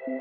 This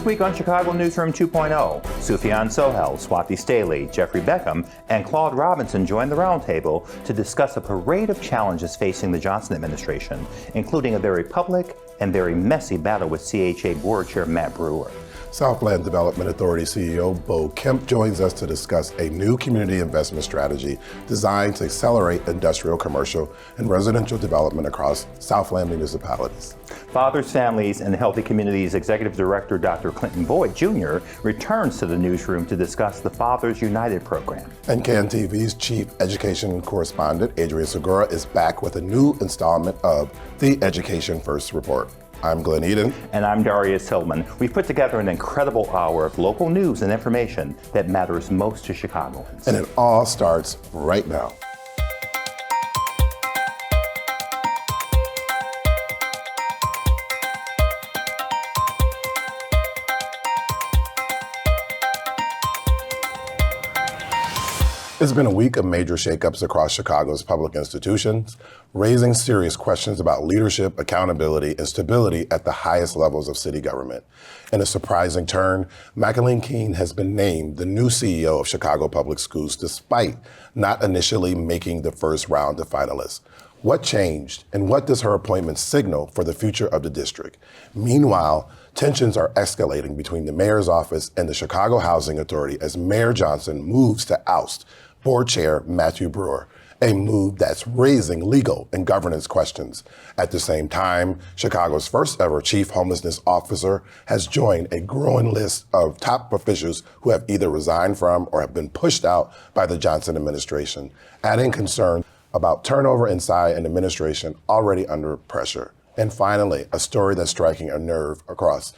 week on Chicago Newsroom 2.0, Sufyan Sohel, Swathi Staley, Jeffery Beckham, and Claude Robinson joined the Roundtable to discuss a parade of challenges facing the Johnson administration, including a very public and very messy battle with CHA Board Chair Matt Brewer. Southland Development Authority CEO Kemp joins us to discuss a new community investment strategy designed to accelerate industrial, commercial, and residential development across Southland municipalities. Fathers, Families, and Healthy Communities Executive Director Dr. Clinton Boyd Jr. returns to the newsroom to discuss the Fathers United program. And CAN-TV's Chief Education Correspondent Adrian Segura is back with a new installment of the Education First Report. I'm Glenn Eden. And I'm Darrious Hilmon. We've put together an incredible hour of local news and information that matters most to Chicagoans. And it all starts right now. It's been a week of major shakeups across Chicago's public institutions, raising serious questions about leadership, accountability, and stability at the highest levels of city government. In a surprising turn, McElleen Keene has been named the new CEO of Chicago Public Schools, despite not initially making the first round of finalists. What changed, and what does her appointment signal for the future of the district? Meanwhile, tensions are escalating between the mayor's office and the Chicago Housing Authority as Mayor Johnson moves to oust Board Chair Matthew Brewer, a move that's raising legal and governance questions. At the same time, Chicago's first ever chief homelessness officer has joined a growing list of top officials who have either resigned from or have been pushed out by the Johnson administration, adding concern about turnover inside an administration already under pressure. And finally, a story that's striking a nerve across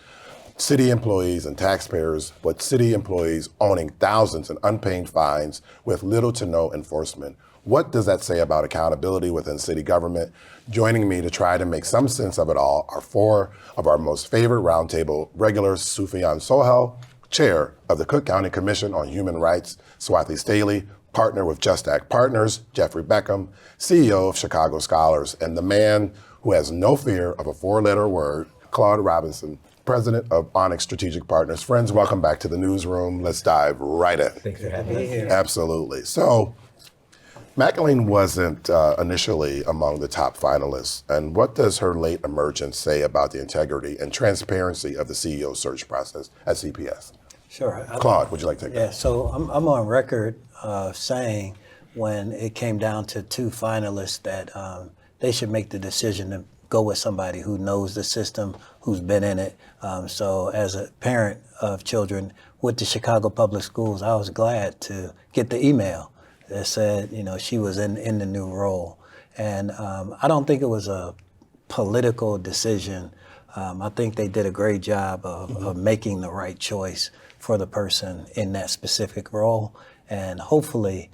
city employees and taxpayers, with city employees owning thousands in unpaid fines with little to no enforcement. What does that say about accountability within city government? Joining me to try to make some sense of it all are four of our most favorite Roundtable regulars: Sufyan Sohel, Chair of the Cook County Commission on Human Rights; Swathi Staley, partner with Just Act Partners; Jeffery Beckham, CEO of Chicago Scholars; and the man who has no fear of a four-letter word, Claude Robinson, President of Onyx Strategic Partners. Friends, welcome back to the newsroom. Let's dive right in. Thanks for having me here. Absolutely. So, McElleen wasn't initially among the top finalists. And what does her late emergence say about the integrity and transparency of the CEO search process at CPS? Sure. Claude, would you like to take that? Yeah, so I'm on record saying when it came down to two finalists that they should make the decision to go with somebody who knows the system, who's been in it. So as a parent of children with the Chicago Public Schools, I was glad to get the email that said, she was in the new role. And I don't think it was a political decision. I think they did a great job of making the right choice for the person in that specific role. And hopefully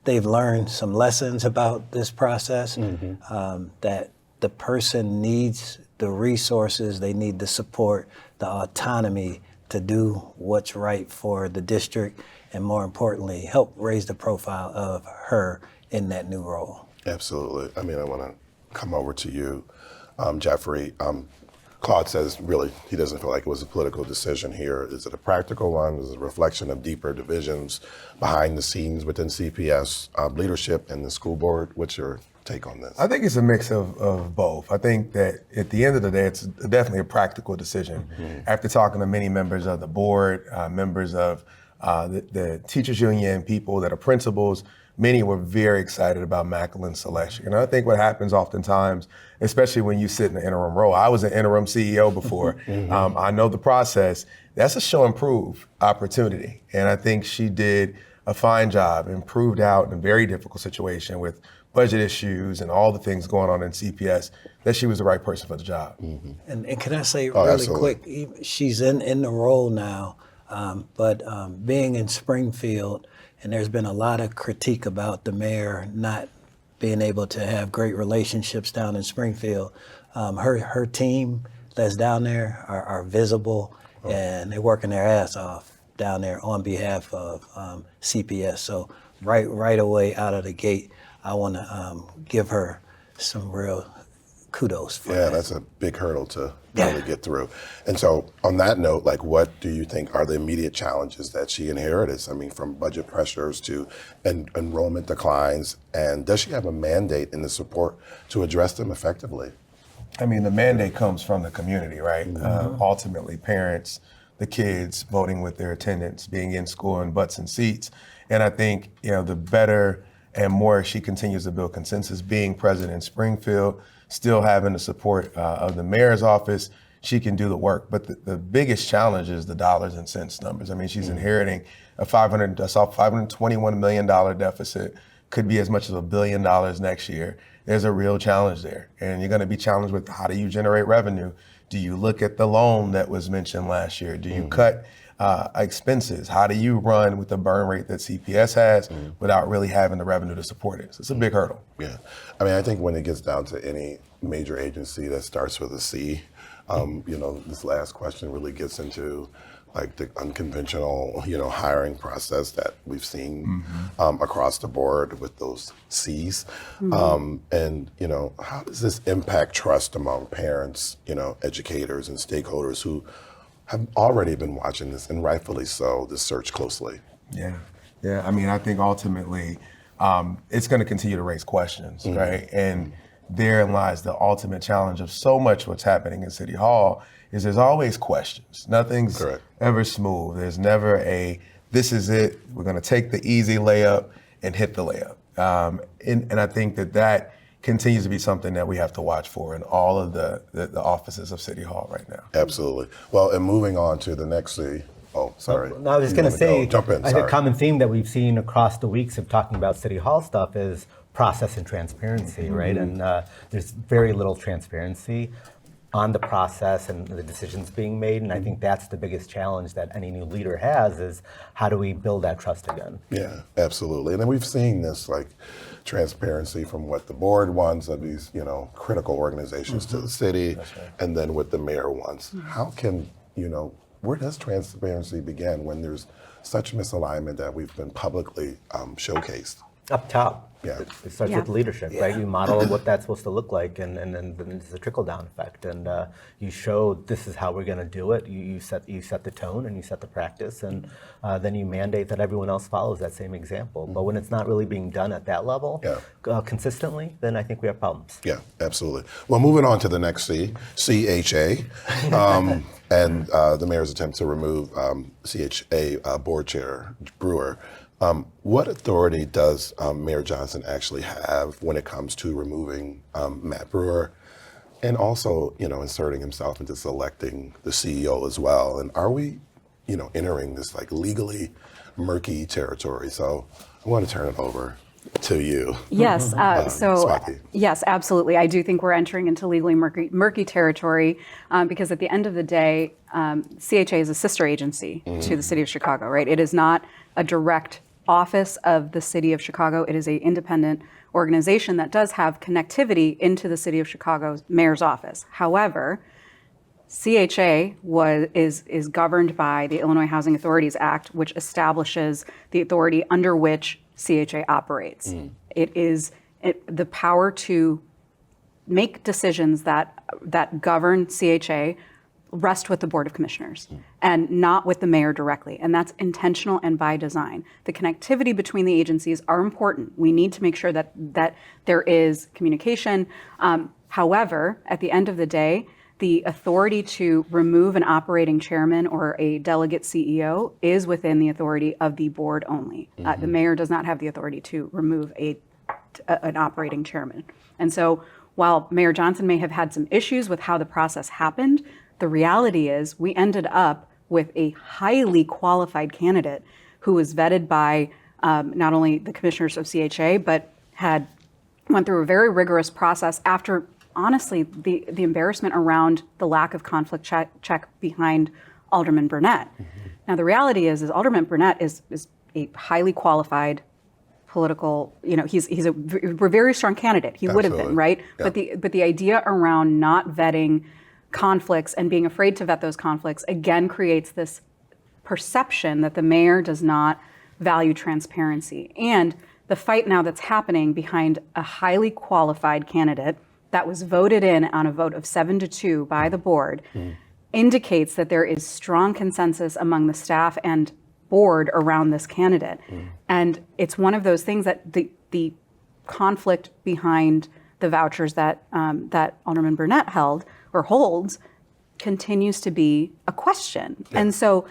they've learned some lessons about this process, that the person needs the resources, they need the support, the autonomy to do what's right for the district, and more importantly, help raise the profile of her in that new role. Absolutely. I want to come over to you, Jeffery. Claude says really he doesn't feel like it was a political decision here. Is it a practical one? Is it a reflection of deeper divisions behind the scenes within CPS leadership and the school board? What's your take on this? I think it's a mix of both. I think that at the end of the day, it's definitely a practical decision. After talking to many members of the board, members of the teachers union, people that are principals, many were very excited about McElleen's selection. And I think what happens oftentimes, especially when you sit in the interim role, I was an interim CEO before, I know the process, that's a show and prove opportunity. And I think she did a fine job and proved out in a very difficult situation with budget issues and all the things going on in CPS, that she was the right person for the job. And can I say really quick, she's in the role now, but being in Springfield, and there's been a lot of critique about the mayor not being able to have great relationships down in Springfield. Her team that's down there are visible, and they're working their ass off down there on behalf of CPS. So right away out of the gate, I want to give her some real kudos for that. Yeah, that's a big hurdle to really get through. And so on that note, like, what do you think are the immediate challenges that she inherited? I mean, from budget pressures to enrollment declines, and does she have a mandate in the support to address them effectively? I mean, the mandate comes from the community, right? Ultimately, parents, the kids voting with their attendance, being in school in butts and seats. And I think, the better and more she continues to build consensus, being present in Springfield, still having the support of the mayor's office, she can do the work. But the biggest challenge is the dollars and cents numbers. I mean, she's inheriting a $521 million deficit, could be as much as $1 billion next year. There's a real challenge there. And you're going to be challenged with, how do you generate revenue? Do you look at the loan that was mentioned last year? Do you cut expenses? How do you run with the burn rate that CPS has without really having the revenue to support it? So it's a big hurdle. Yeah. I mean, I think when it gets down to any major agency that starts with a C, this last question really gets into like the unconventional, hiring process that we've seen across the board with those Cs. And, how does this impact trust among parents, educators and stakeholders who have already been watching this, and rightfully so, this search closely? Yeah. I mean, I think ultimately it's going to continue to raise questions, right? And therein lies the ultimate challenge of so much what's happening in City Hall is there's always questions. Nothing's ever smooth. There's never this is it, we're going to take the easy layup and hit the layup. And I think that continues to be something that we have to watch for in all of the offices of City Hall right now. Absolutely. Well, and moving on to the next C. Oh, sorry. No, I was just going to say, jump in. I think a common theme that we've seen across the weeks of talking about City Hall stuff is process and transparency, right? And there's very little transparency on the process and the decisions being made. And I think that's the biggest challenge that any new leader has, is how do we build that trust again? Yeah, absolutely. And then we've seen this like transparency from what the board wants of these, critical organizations to the city, and then what the mayor wants. How can, where does transparency begin when there's such misalignment that we've been publicly showcased? Up top. Yeah. It starts with leadership, right? You model what that's supposed to look like, and then there's a trickle-down effect. And you show this is how we're going to do it. You set the tone and you set the practice, and then you mandate that everyone else follows that same example. But when it's not really being done at that level consistently, then I think we have problems. Yeah, absolutely. Well, moving on to the next C, CHA, and the mayor's attempt to remove CHA board chair Brewer. What authority does Mayor Johnson actually have when it comes to removing Matt Brewer, and also, inserting himself into selecting the CEO as well? And are we, entering this like legally murky territory? So I want to turn it over to you. Yes. Swathi. Yes, absolutely. I do think we're entering into legally murky territory because at the end of the day, CHA is a sister agency to the city of Chicago, right? It is not a direct office of the city of Chicago. It is an independent organization that does have connectivity into the city of Chicago's mayor's office. However, CHA is governed by the Illinois Housing Authorities Act, which establishes the authority under which CHA operates. It is the power to make decisions that govern CHA rest with the Board of Commissioners and not with the mayor directly. And that's intentional and by design. The connectivity between the agencies are important. We need to make sure that there is communication. However, at the end of the day, the authority to remove an operating chairman or a delegate CEO is within the authority of the board only. The mayor does not have the authority to remove an operating chairman. And so while Mayor Johnson may have had some issues with how the process happened, the reality is we ended up with a highly qualified candidate who was vetted by not only the commissioners of CHA, but went through a very rigorous process after, honestly, the embarrassment around the lack of conflict check behind Alderman Burnett. Now, the reality is Alderman Burnett is a highly qualified political, he's a very strong candidate. He would have been, right? Yeah. But the idea around not vetting conflicts and being afraid to vet those conflicts again creates this perception that the mayor does not value transparency. And the fight now that's happening behind a highly qualified candidate that was voted in on a vote of 7-2 by the board indicates that there is strong consensus among the staff and board around this candidate. And it's one of those things that the conflict behind the vouchers that that Alderman Burnett held or holds continues to be a question. And so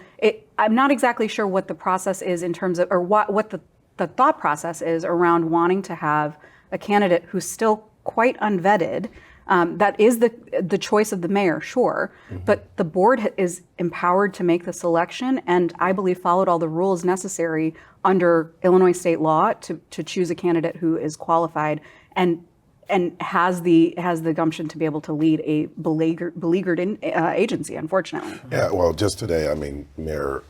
I'm not exactly sure what the process is in terms of, or what the thought process is around wanting to have a candidate who's still quite unvetted. That is the choice of the mayor, sure, but the board is empowered to make the selection, and I believe followed all the rules necessary under Illinois state law to choose a candidate who is qualified and has the gumption to be able to lead a beleaguered agency, unfortunately. Yeah, well, just today, I mean, Mayor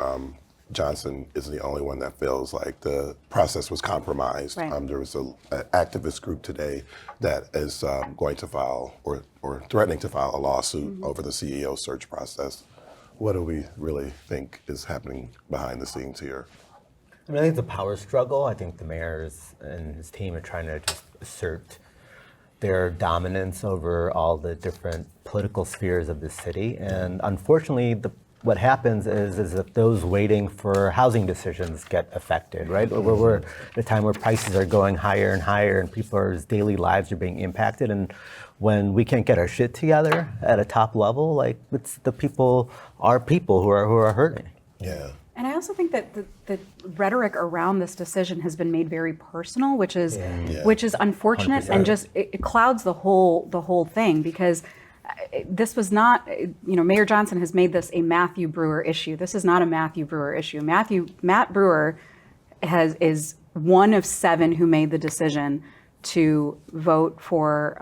Johnson is the only one that feels like the process was compromised. Right. There was an activist group today that is going to file or threatening to file a lawsuit over the CEO search process. What do we really think is happening behind the scenes here? I mean, I think it's a power struggle. I think the mayor and his team are trying to just assert their dominance over all the different political spheres of the city. And unfortunately, what happens is that those waiting for housing decisions get affected, right? We're at a time where prices are going higher and higher and people's daily lives are being impacted. And when we can't get our shit together at a top level, like it's the people, our people who are hurting. Yeah. And I also think that the rhetoric around this decision has been made very personal, which is unfortunate 100%. And just it clouds the whole thing, because this was not, Mayor Johnson has made this a Matthew Brewer issue. This is not a Matthew Brewer issue. Matt Brewer is one of 7 who made the decision to vote for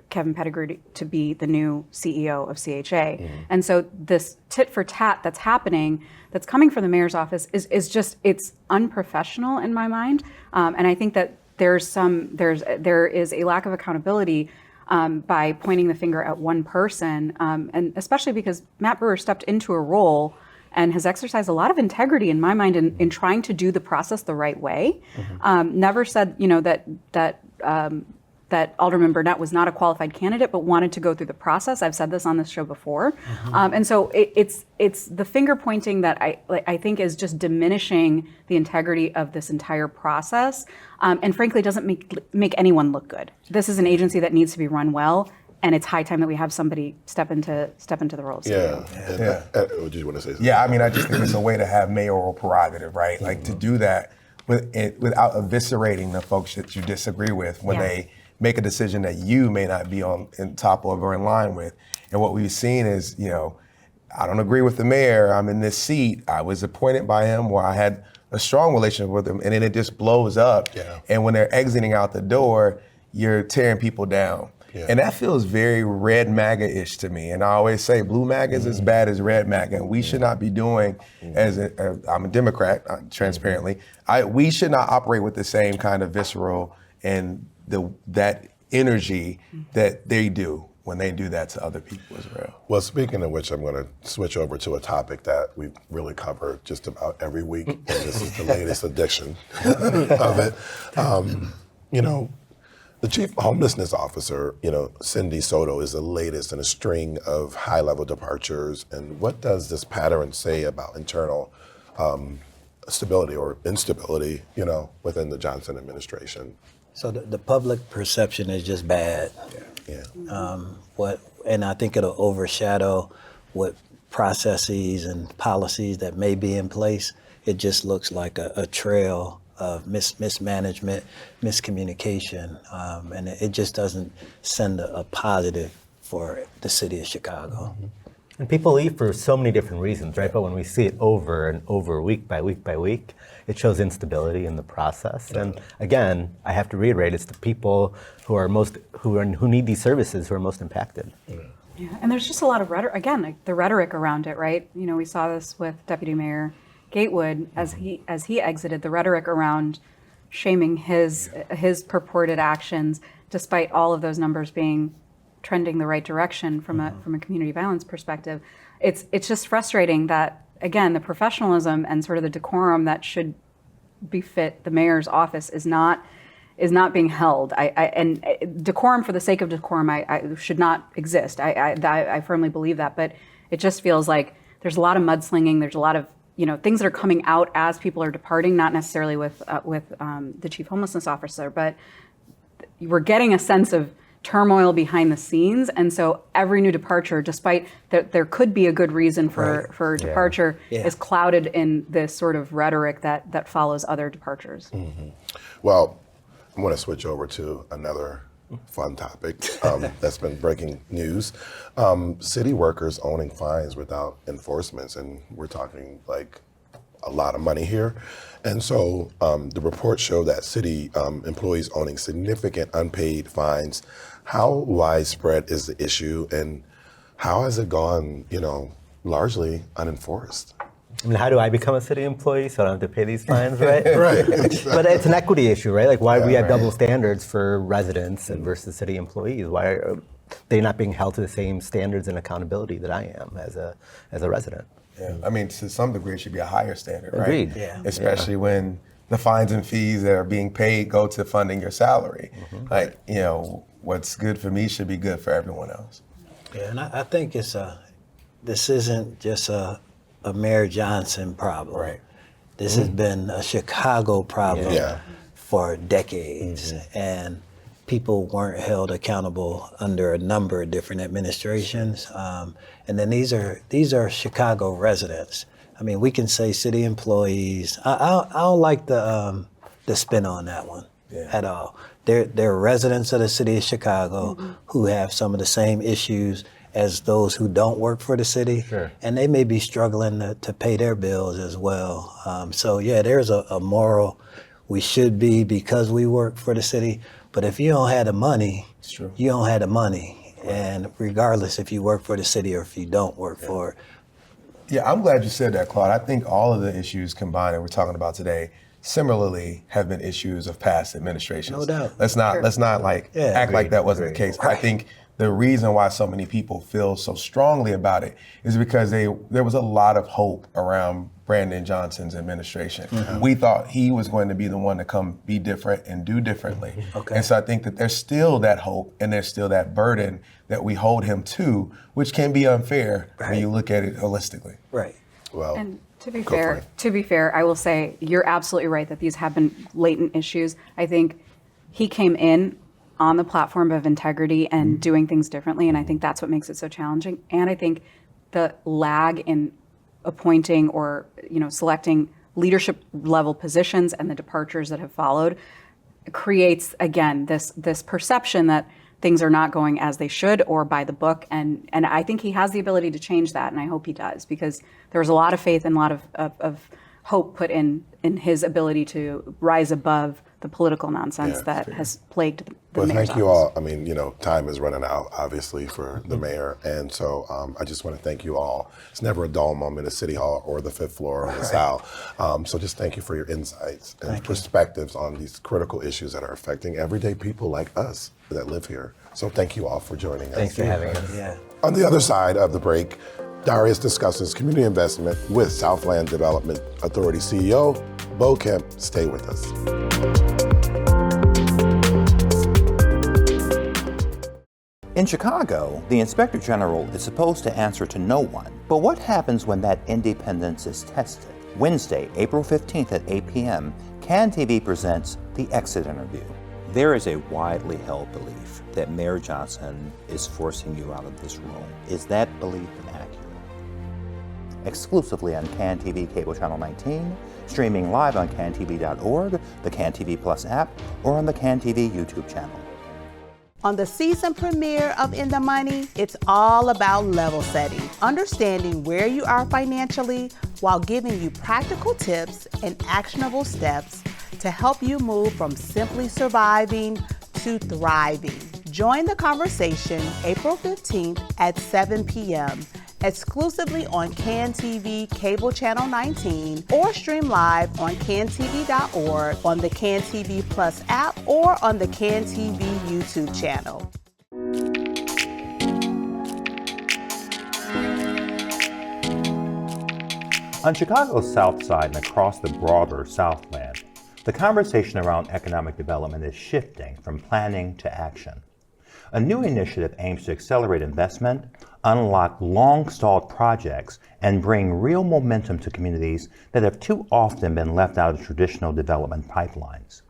Kevin Pettigrew to be the new CEO of CHA. And so this tit for tat that's happening, that's coming from the mayor's office, is just, it's unprofessional in my mind. And I think that there is a lack of accountability by pointing the finger at one person, and especially because Matt Brewer stepped into a role and has exercised a lot of integrity in my mind in trying to do the process the right way. Never said, that Alderman Burnett was not a qualified candidate, but wanted to go through the process. I've said this on this show before. And so it's the finger pointing that I think is just diminishing the integrity of this entire process, and frankly doesn't make anyone look good. This is an agency that needs to be run well, and it's high time that we have somebody step into the roles. Yeah. Did you want to say something? Yeah, I mean, I just think it's a way to have mayoral prerogative, right? Like to do that without eviscerating the folks that you disagree with when they make a decision that you may not be on top of or in line with. And what we've seen is, I don't agree with the mayor. I'm in this seat. I was appointed by him where I had a strong relationship with him, and then it just blows up. Yeah. And when they're exiting out the door, you're tearing people down. Yeah. And that feels very red MAGA-ish to me. And I always say blue MAGA is as bad as red MAGA. And we should not be doing, I'm a Democrat, transparently, we should not operate with the same kind of visceral and that energy that they do when they do that to other people as well. Well, speaking of which, I'm going to switch over to a topic that we really cover just about every week, and this is the latest edition of it. The chief homelessness officer, Cindy Soto, is the latest in a string of high-level departures. And what does this pattern say about internal stability or instability, within the Johnson administration? So the public perception is just bad. Yeah. And I think it'll overshadow what processes and policies that may be in place. It just looks like a trail of mismanagement, miscommunication, and it just doesn't send a positive for the city of Chicago. And people leave for so many different reasons, right? But when we see it over and over, week by week by week, it shows instability in the process. And again, I have to reiterate, it's the people who need these services who are most impacted. Yeah, and there's just a lot of rhetoric, again, like the rhetoric around it, right? We saw this with Deputy Mayor Gatewood as he exited, the rhetoric around shaming his purported actions, despite all of those numbers being trending the right direction from a community violence perspective. It's just frustrating that again, the professionalism and sort of the decorum that should befit the mayor's office is not being held. And decorum for the sake of decorum I should not exist. I firmly believe that, but it just feels like there's a lot of mudslinging. There's a lot of things that are coming out as people are departing, not necessarily with the chief homelessness officer, but we're getting a sense of turmoil behind the scenes. And so every new departure, despite that there could be a good reason for departure, is clouded in this sort of rhetoric that follows other departures. Mm-hmm. Well, I'm going to switch over to another fun topic that's been breaking news. City workers owning fines without enforcements, and we're talking like a lot of money here. And so the report showed that city employees owning significant unpaid fines. How widespread is the issue, and how has it gone, largely unenforced? I mean, how do I become a city employee so I don't have to pay these fines, right? Right. But it's an equity issue, right? Like, why do we have double standards for residents and versus city employees? Why are they not being held to the same standards and accountability that I am as a resident? Yeah, I mean, to some degree, it should be a higher standard, right? Agreed. Yeah. Especially when the fines and fees that are being paid go to funding your salary. Mm-hmm. Like, what's good for me should be good for everyone else. Yeah, and I think this isn't just a Mayor Johnson problem. Right. This has been a Chicago problem Yeah. for decades, and people weren't held accountable under a number of different administrations. And then these are Chicago residents. I mean, we can say city employees. I don't like the spin on that one at all. They're residents of the city of Chicago who have some of the same issues as those who don't work for the city. Sure. And they may be struggling to pay their bills as well. So yeah, there's a moral, we should be because we work for the city. But if you don't have the money, you don't have the money. And regardless if you work for the city or if you don't work for it. Yeah, I'm glad you said that, Claude. I think all of the issues combined that we're talking about today similarly have been issues of past administrations. No doubt. Let's not act like that wasn't the case. Right. I think the reason why so many people feel so strongly about it is because there was a lot of hope around Brandon Johnson's administration. We thought he was going to be the one to come be different and do differently. Okay. And so I think that there's still that hope and there's still that burden that we hold him to, which can be unfair when you look at it holistically. Right. Well, And to be Go for fair, I will say you're absolutely right that these have been latent issues. I think he came in on the platform of integrity and doing things differently, and I think that's what makes it so challenging. And I think the lag in appointing or selecting leadership level positions and the departures that have followed creates again this perception that things are not going as they should or by the book, and I think he has the ability to change that, and I hope he does, because there was a lot of faith and a lot of hope put in his ability to rise above the political nonsense that has plagued the mayor's thank you office. all. I mean, time is running out, obviously, for the mayor. And so I just want to thank you all. It's never a dull moment at City Hall or the fifth floor or the South. So just thank you for your insights and perspectives on these critical issues that are affecting everyday people like us that live here. So thank you all for joining us. Thanks for having us. Yeah. On the other side of the break, Darrious discusses community investment with Southland Development Authority CEO Bo Kemp. Stay with us. In Chicago, the Inspector General is supposed to answer to no one. But what happens when that independence is tested? Wednesday, April 15th at 8 p.m., CAN TV presents The Exit Interview. There is a widely held belief that Mayor Johnson is forcing you out of this role. Is that belief accurate? Exclusively on CAN TV Cable Channel 19, streaming live on cantv.org, the CAN TV Plus app, or on the CAN TV YouTube channel. On the season premiere of In the Money, it's all about level setting, understanding where you are financially while giving you practical tips and actionable steps to help you move from simply surviving to thriving. Join the conversation April 15th at 7 p.m. exclusively on CAN TV Cable Channel 19 or stream live on cantv.org, on the CAN TV Plus app, or on the CAN TV YouTube channel. On Chicago's South Side and across the broader Southland, the conversation around economic development is shifting from planning to action. A new initiative aims to accelerate investment, unlock long-stalled projects, and bring real momentum to communities that have too often been left out of traditional development pipelines.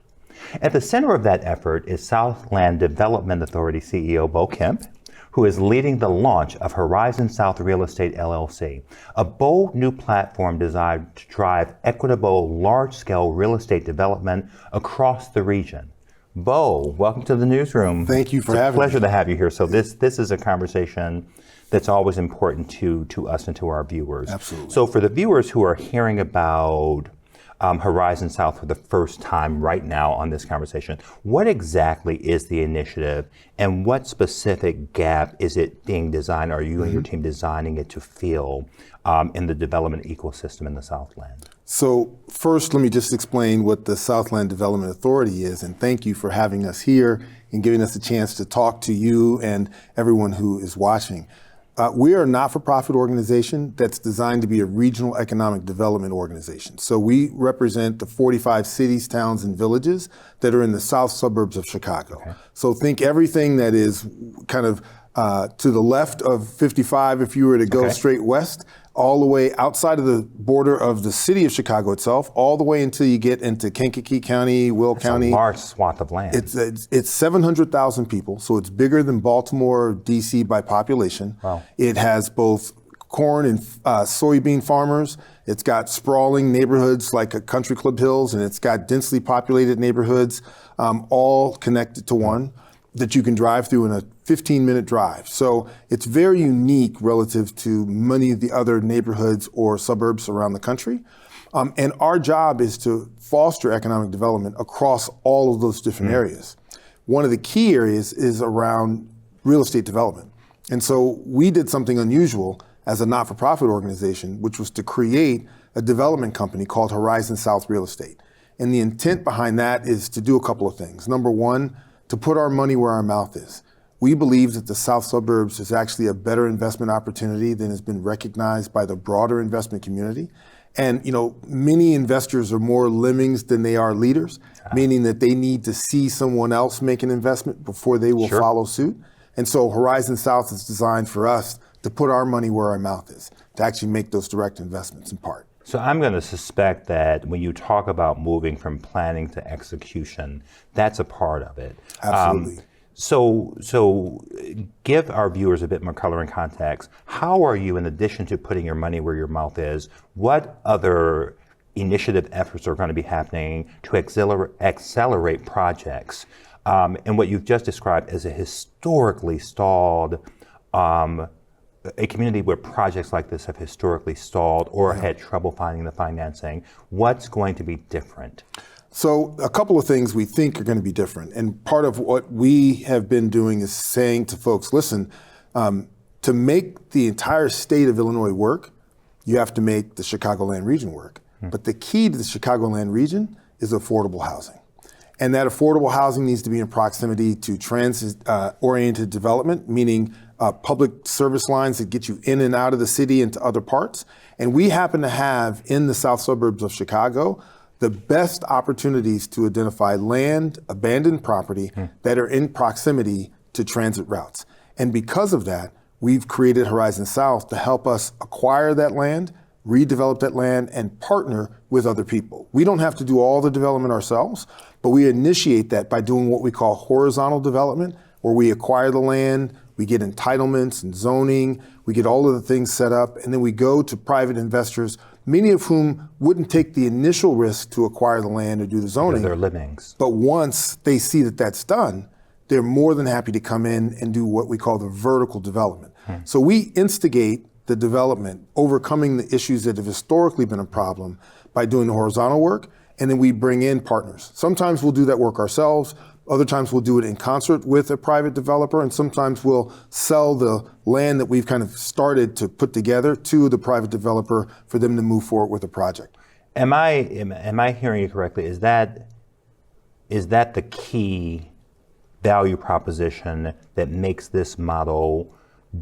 At the center of that effort is Southland Development Authority CEO Bo Kemp, who is leading the launch of Horizon South Real Estate LLC, a bold new platform designed to drive equitable, large-scale real estate development across the region. Bo, welcome to the newsroom. Thank you for having me. It's a pleasure me. to have you here. So this is a conversation that's always important to us and to our viewers. Absolutely. So for the viewers who are hearing about Horizon South for the first time right now on this conversation, what exactly is the initiative and what specific gap is it being designed, or are you and your team designing it to fill in the development ecosystem in the Southland? So first, let me just explain what the Southland Development Authority is, and thank you for having us here and giving us a chance to talk to you and everyone who is watching. We are a not-for-profit organization that's designed to be a regional economic development organization. So we represent the 45 cities, towns, and villages that are in the south suburbs of Chicago. Okay. So think everything that is kind of to the left of 55 if you were to go straight west, all the way outside of the border of the city of Chicago itself, all the way until you get into Kankakee County, Will County. It's a large swath of land. It's 700,000 people, so it's bigger than Baltimore, D.C. by population. Wow. It has both corn and soybean farmers. It's got sprawling neighborhoods like Country Club Hills, and it's got densely populated neighborhoods, all connected to one that you can drive through in a 15-minute drive. So it's very unique relative to many of the other neighborhoods or suburbs around the country. And our job is to foster economic development across all of those different areas. One of the key areas is around real estate development. And so we did something unusual as a not-for-profit organization, which was to create a development company called Horizon South Real Estate. And the intent behind that is to do a couple of things. Number one, to put our money where our mouth is. We believe that the south suburbs is actually a better investment opportunity than has been recognized by the broader investment community. And many investors are more lemmings than they are leaders, meaning that they need to see someone else make an investment before they will follow suit. And so Horizon South is designed for us to put our money where our mouth is, to actually make those direct investments in part. So I'm going to suspect that when you talk about moving from planning to execution, that's a part of it. Absolutely. So give our viewers a bit more color and context. How are you, in addition to putting your money where your mouth is, what other initiative efforts are going to be happening to accelerate projects in what you've just described as a historically stalled a community where projects like this have historically stalled or had trouble finding the financing? What's going to be different? So a couple of things we think are going to be different. And part of what we have been doing is saying to folks, listen, to make the entire state of Illinois work, you have to make the Chicagoland region work. But the key to the Chicagoland region is affordable housing. And that affordable housing needs to be in proximity to transit-oriented development, meaning public service lines that get you in and out of the city and to other parts. And we happen to have in the south suburbs of Chicago the best opportunities to identify land, abandoned property that are in proximity to transit routes. And because of that, we've created Horizon South to help us acquire that land, redevelop that land, and partner with other people. We don't have to do all the development ourselves, but we initiate that by doing what we call horizontal development, where we acquire the land, we get entitlements and zoning, we get all of the things set up, and then we go to private investors, many of whom wouldn't take the initial risk to acquire the land or do the zoning. They're lemmings. But once they see that that's done, they're more than happy to come in and do what we call the vertical development. So we instigate the development, overcoming the issues that have historically been a problem by doing the horizontal work, and then we bring in partners. Sometimes we'll do that work ourselves, other times we'll do it in concert with a private developer, and sometimes we'll sell the land that we've kind of started to put together to the private developer for them to move forward with a project. Am I hearing you correctly? Is that the key value proposition that makes this model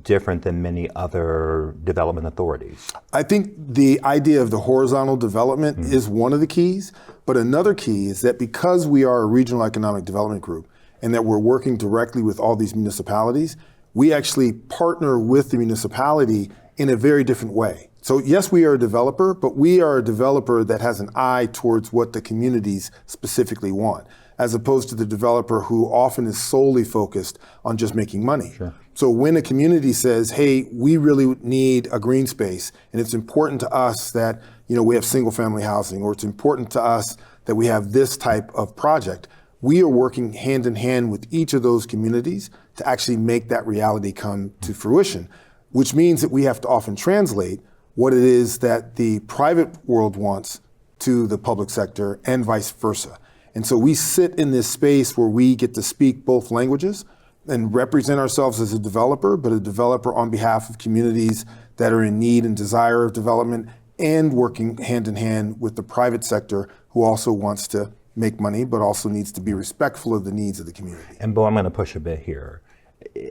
different than many other development authorities? I think the idea of the horizontal development is one of the keys, but another key is that because we are a regional economic development group and that we're working directly with all these municipalities, we actually partner with the municipality in a very different way. So yes, we are a developer, but we are a developer that has an eye towards what the communities specifically want, as opposed to the developer who often is solely focused on just making money. Sure. So when a community says, hey, we really need a green space, and it's important to us that we have single family housing, or it's important to us that we have this type of project, we are working hand in hand with each of those communities to actually make that reality come to fruition, which means that we have to often translate what it is that the private world wants to the public sector and vice versa. And so we sit in this space where we get to speak both languages and represent ourselves as a developer, but a developer on behalf of communities that are in need and desire of development, and working hand in hand with the private sector who also wants to make money, but also needs to be respectful of the needs of the community. And Bo, I'm going to push a bit here.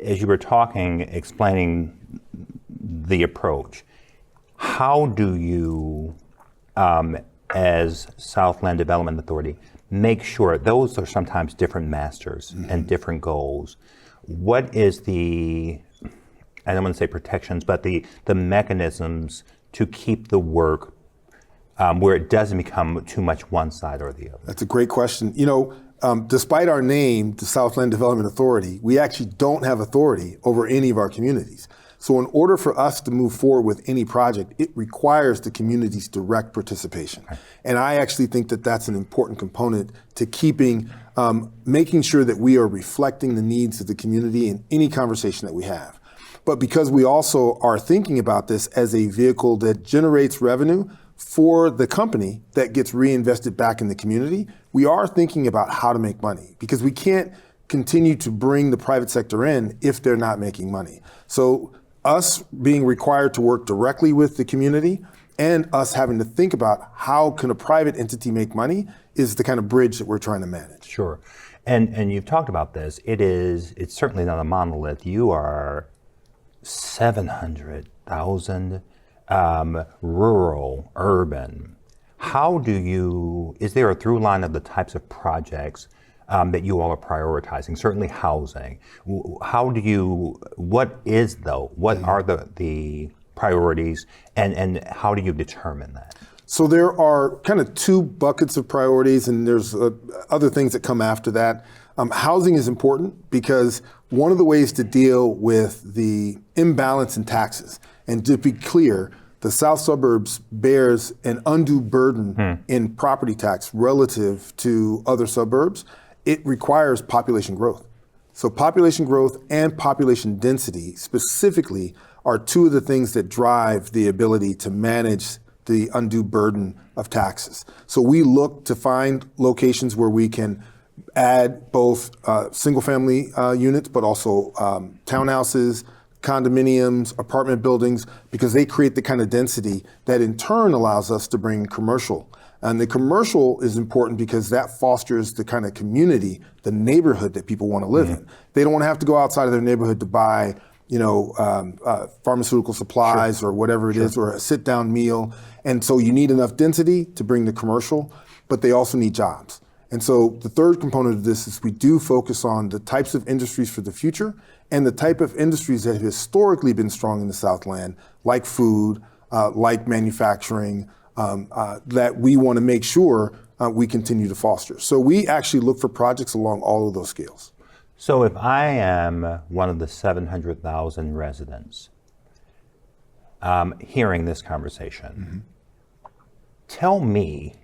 As you were talking, explaining the approach, how do you, as Southland Development Authority, make sure those are sometimes different masters and different goals? What is I don't want to say protections, but the mechanisms to keep the work where it doesn't become too much one side or the other? That's a great question. Despite our name, the Southland Development Authority, we actually don't have authority over any of our communities. So in order for us to move forward with any project, it requires the community's direct participation. Right. And I actually think that that's an important component to making sure that we are reflecting the needs of the community in any conversation that we have. But because we also are thinking about this as a vehicle that generates revenue for the company that gets reinvested back in the community, we are thinking about how to make money, because we can't continue to bring the private sector in if they're not making money. So us being required to work directly with the community and us having to think about how can a private entity make money is the kind of bridge that we're trying to manage.Ure. And you've talked about this. It's certainly not a monolith. You are 700,000 rural, urban. Is there a through line of the types of projects that you all are prioritizing? Certainly housing. What are the priorities, and how do you determine that? So there are kind of two buckets of priorities, and there's other things that come after that. Housing is important because one of the ways to deal with the imbalance in taxes, and to be clear, the South Suburbs bears an undue burden in property tax relative to other suburbs. It requires population growth. So population growth and population density specifically are two of the things that drive the ability to manage the undue burden of taxes. So we look to find locations where we can add both single family units, but also townhouses, condominiums, apartment buildings, because they create the kind of density that in turn allows us to bring commercial. And the commercial is important because that fosters the kind of community, the neighborhood that people want to live in. They don't want to have to go outside of their neighborhood to buy, pharmaceutical supplies or whatever it is, or a sit-down meal. And so you need enough density to bring the commercial, but they also need jobs. And so the third component of this is we do focus on the types of industries for the future and the type of industries that have historically been strong in the Southland, like food, like manufacturing, that we want to make sure we continue to foster. So we actually look for projects along all of those scales. So if I am one of the 700,000 residents hearing this conversation, tell me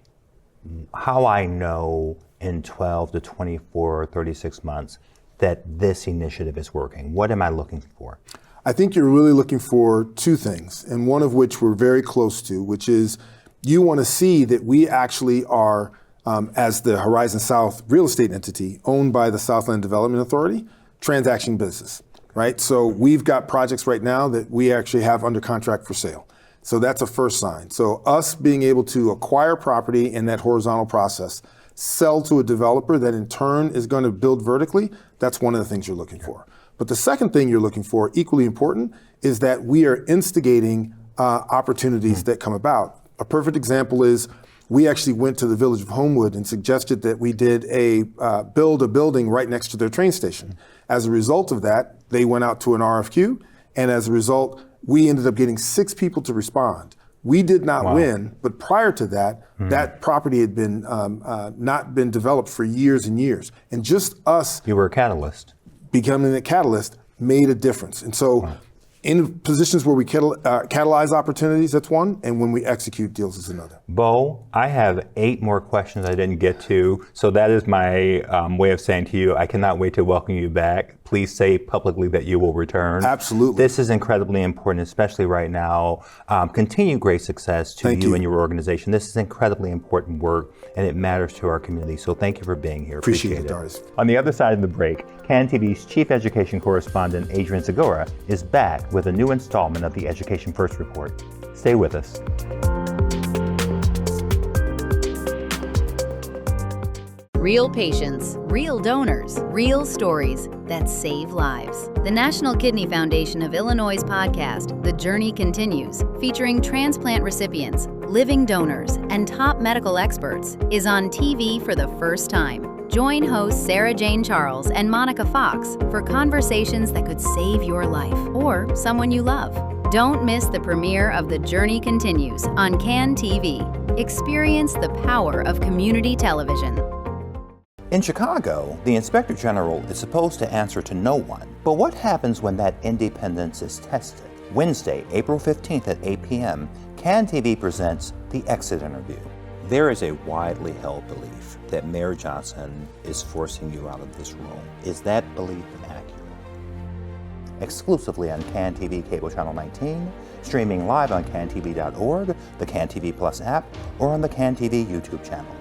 how I know in 12 to 24, 36 months that this initiative is working. What am I looking for? I think you're really looking for two things, and one of which we're very close to, which is you want to see that we actually are, as the Horizon South real estate entity owned by the Southland Development Authority, transaction business, right? So we've got projects right now that we actually have under contract for sale. So that's a first sign. So us being able to acquire property in that horizontal process, sell to a developer that in turn is going to build vertically, that's one of the things you're looking for. But the second thing you're looking for, equally important, is that we are instigating opportunities that come about. A perfect example is we actually went to the village of Homewood and suggested that we did build a building right next to their train station. As a result of that, they went out to an RFQ, and as a result, we ended up getting 6 people to respond. We did not win, but prior to that, that property had been not been developed for years and years. And just us You were a catalyst. becoming a catalyst made a difference. And so in positions where we catalyze opportunities, that's one, and when we execute deals is another. Bo, I have 8 more questions I didn't get to, so that is my way of saying to you, I cannot wait to welcome you back. Please say publicly that you will return. Absolutely. This is incredibly important, especially right now. Continue great success to Thank you and your organization. This is incredibly important work, and it matters to our community, so thank you for being here. Appreciate it, Darrious. On the other side of the break, CAN TV's Chief Education Correspondent, Adrian Segura, is back with a new installment of the Education First Report. Stay with us. Real patients, real donors, real stories that save lives. The National Kidney Foundation of Illinois' podcast, The Journey Continues, featuring transplant recipients, living donors, and top medical experts, is on TV for the first time. Join hosts Sarah Jane Charles and Monica Fox for conversations that could save your life or someone you love. Don't miss the premiere of The Journey Continues on CAN TV. Experience the power of community television. In Chicago, the Inspector General is supposed to answer to no one. But what happens when that independence is tested? Wednesday, April 15th at 8 p.m., CAN TV presents The Exit Interview. There is a widely held belief that Mayor Johnson is forcing you out of this room. Is that belief accurate? Exclusively on CAN TV Cable Channel 19, streaming live on cantv.org, the CAN TV Plus app, or on the CAN TV YouTube channel.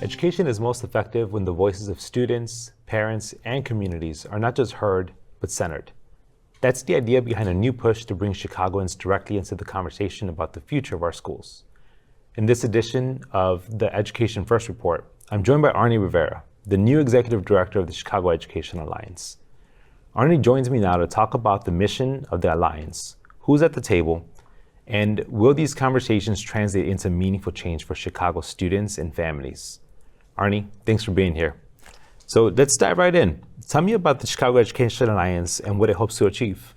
Education is most effective when the voices of students, parents, and communities are not just heard, but centered. That's the idea behind a new push to bring Chicagoans directly into the conversation about the future of our schools. In this edition of the Education First Report, I'm joined by Arnie Rivera, the new Executive Director of the Chicago Education Alliance. Arnie joins me now to talk about the mission of the Alliance, who's at the table, and will these conversations translate into meaningful change for Chicago students and families? Arnie, thanks for being here. So let's dive right in. Tell me about the Chicago Education Alliance and what it hopes to achieve.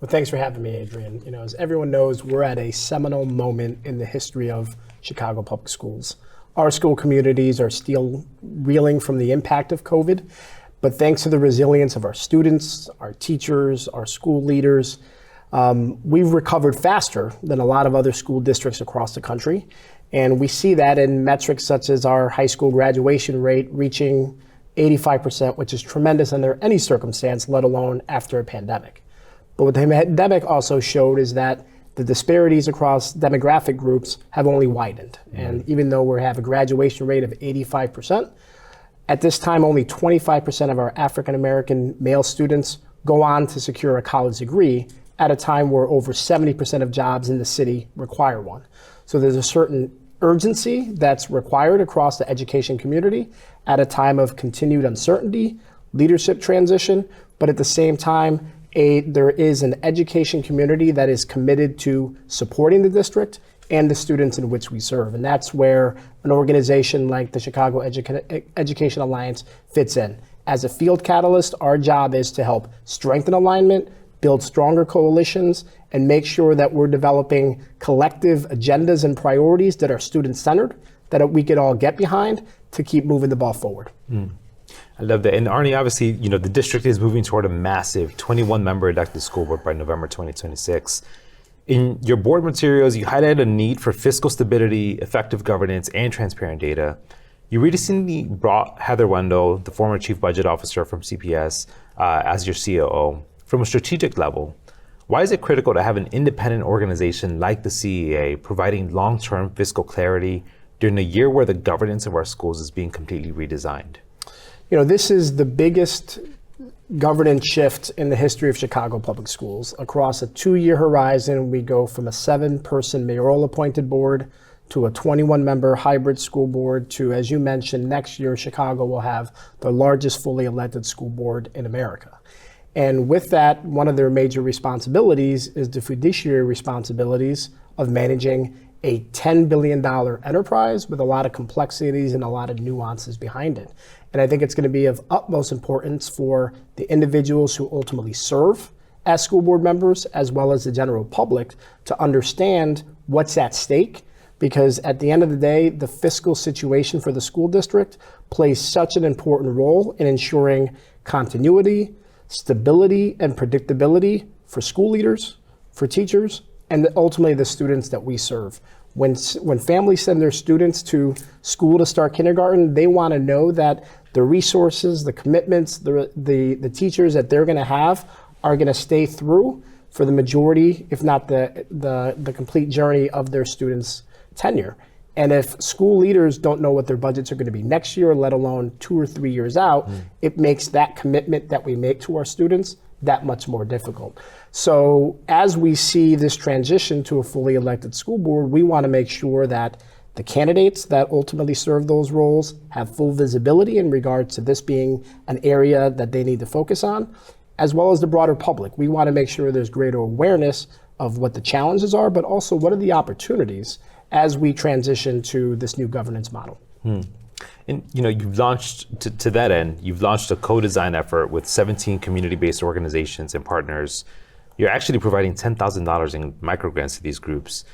Well, thanks for having me, Adrian. You know, as everyone knows, we're at a seminal moment in the history of Chicago public schools. Our school communities are still reeling from the impact of COVID, but thanks to the resilience of our students, our teachers, our school leaders, we've recovered faster than a lot of other school districts across the country. And we see that in metrics such as our high school graduation rate reaching 85%, which is tremendous under any circumstance, let alone after a pandemic. But what the pandemic also showed is that the disparities across demographic groups have only widened. And even though we have a graduation rate of 85%, at this time only 25% of our African American male students go on to secure a college degree at a time where over 70% of jobs in the city require one. So there's a certain urgency that's required across the education community at a time of continued uncertainty, leadership transition, but at the same time, there is an education community that is committed to supporting the district and the students in which we serve. And that's where an organization like the Chicago Education Alliance fits in. As a field catalyst, our job is to help strengthen alignment, build stronger coalitions, and make sure that we're developing collective agendas and priorities that are student-centered, that we could all get behind to keep moving the ball forward. I love that. And Arnie, obviously, you know, the district is moving toward a massive 21-member elected school board by November 2026. In your board materials, you highlighted a need for fiscal stability, effective governance, and transparent data. You recently brought Heather Wendell, the former chief budget officer from CPS, as your COO. From a strategic level, why is it critical to have an independent organization like the CEA providing long-term fiscal clarity during a year where the governance of our schools is being completely redesigned? You know, this is the biggest governance shift in the history of Chicago Public Schools. Across a 2-year horizon, we go from a 7-person mayoral appointed board to a 21-member hybrid school board to, as you mentioned, next year Chicago will have the largest fully elected school board in America. And with that, one of their major responsibilities is the fiduciary responsibilities of managing a $10 billion enterprise with a lot of complexities and a lot of nuances behind it. And I think it's going to be of utmost importance for the individuals who ultimately serve as school board members, as well as the general public, to understand what's at stake. Because at the end of the day, the fiscal situation for the school district plays such an important role in ensuring continuity, stability, and predictability for school leaders, for teachers, and ultimately the students that we serve. When families send their students to school to start kindergarten, they want to know that the resources, the commitments, the teachers that they're going to have are going to stay through for the majority, if not the complete journey of their students' tenure. And if school leaders don't know what their budgets are going to be next year, let alone 2 or 3 years out, it makes that commitment that we make to our students that much more difficult. So as we see this transition to a fully elected school board, we want to make sure that the candidates that ultimately serve those roles have full visibility in regards to this being an area that they need to focus on, as well as the broader public. We want to make sure there's greater awareness of what the challenges are, but also what are the opportunities as we transition to this new governance model. And you've launched, to that end, you've launched a co-design effort with 17 community-based organizations and partners. You're actually providing $10,000 in microgrants to these groups.